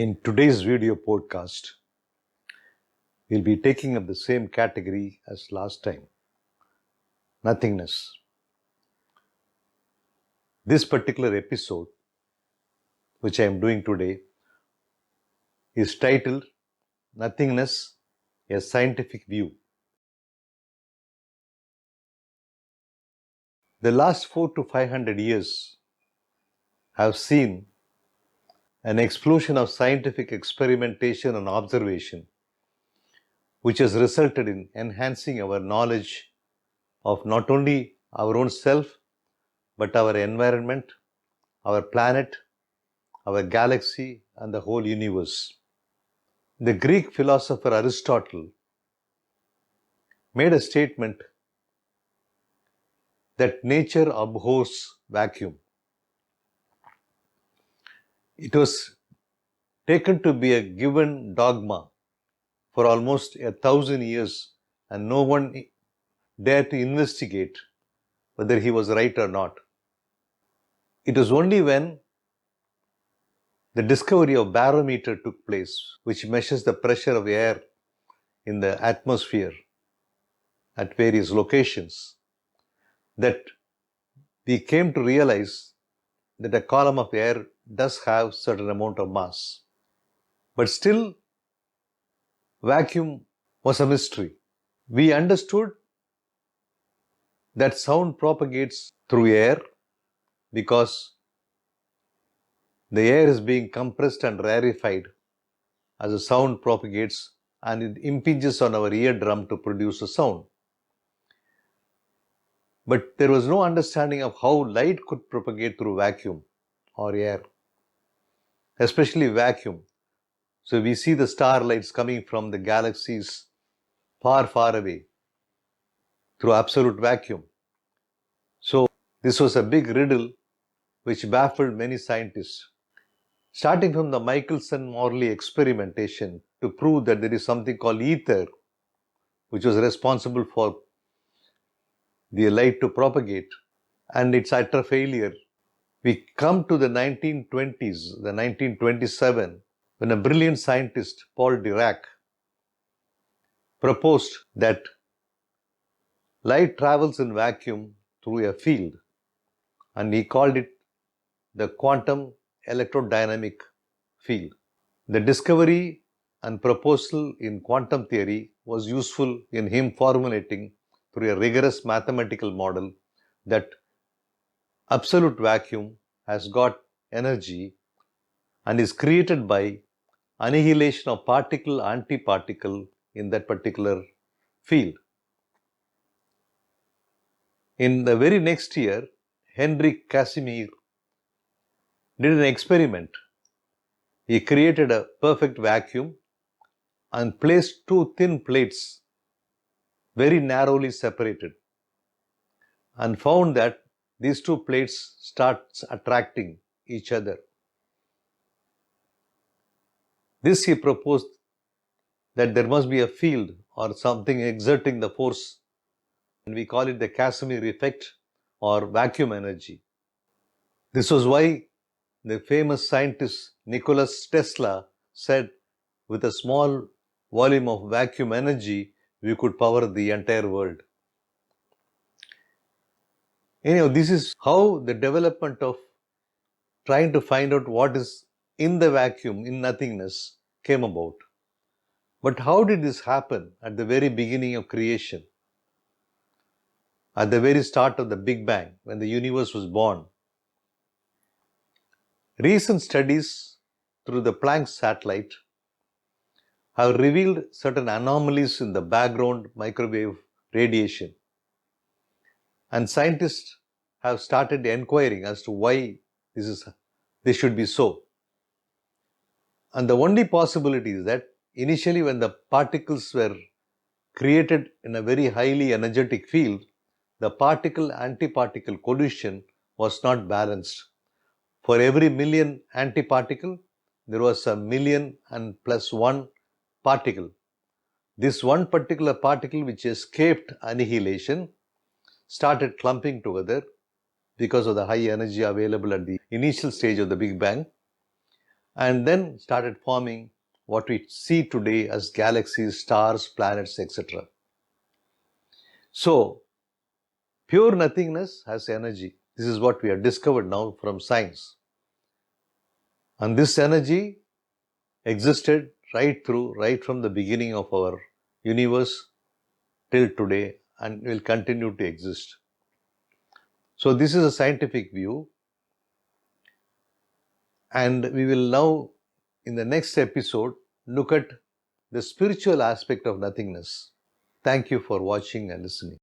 In today's video podcast, we'll be taking up the same category as last time, nothingness. This particular episode, which I am doing today, is titled Nothingness, a Scientific View. The last 400 to 500 years have seen an explosion of scientific experimentation and observation, which has resulted in enhancing our knowledge of not only our own self, but our environment, our planet, our galaxy, and the whole universe. The Greek philosopher Aristotle made a statement that nature abhors vacuum. It was taken to be a given dogma for almost 1,000 years, and no one dared to investigate whether he was right or not. It was only when the discovery of barometer took place, which measures the pressure of air in the atmosphere at various locations, that we came to realize that a column of air does have certain amount of mass. But still, vacuum was a mystery. We understood that sound propagates through air because the air is being compressed and rarefied as the sound propagates, and it impinges on our eardrum to produce a sound. But there was no understanding of how light could propagate through vacuum or air, especially vacuum. So we see the starlights coming from the galaxies far, far away through absolute vacuum. So this was a big riddle which baffled many scientists. Starting from the Michelson-Morley experimentation to prove that there is something called ether, which was responsible for the light to propagate, and its utter failure, we come to the 1920s, the 1927, when a brilliant scientist, Paul Dirac, proposed that light travels in vacuum through a field, and he called it the quantum electrodynamic field. The discovery and proposal in quantum theory was useful in him formulating through a rigorous mathematical model that absolute vacuum has got energy and is created by annihilation of particle-antiparticle in that particular field. In the very next year, Henry Casimir did an experiment. He created a perfect vacuum and placed two thin plates very narrowly separated, and found that these two plates starts attracting each other. This he proposed that there must be a field or something exerting the force, and we call it the Casimir effect or vacuum energy. This was why the famous scientist Nikola Tesla said, with a small volume of vacuum energy, we could power the entire world. Anyhow, this is how the development of trying to find out what is in the vacuum, in nothingness, came about. But how did this happen at the very beginning of creation? At the very start of the Big Bang, when the universe was born? Recent studies through the Planck satellite have revealed certain anomalies in the background microwave radiation. And scientists have started inquiring as to why this should be so. And the only possibility is that initially, when the particles were created in a very highly energetic field, the particle-antiparticle collision was not balanced. For every million antiparticle, there was a million and plus one particle. This one particular particle which escaped annihilation started clumping together because of the high energy available at the initial stage of the Big Bang. and then started forming what we see today as galaxies, stars, planets, etc. So, pure nothingness has energy. This is what we have discovered now from science. And this energy existed right from the beginning of our universe till today and will continue to exist. So, this is a scientific view. And we will now, in the next episode, look at the spiritual aspect of nothingness. Thank you for watching and listening.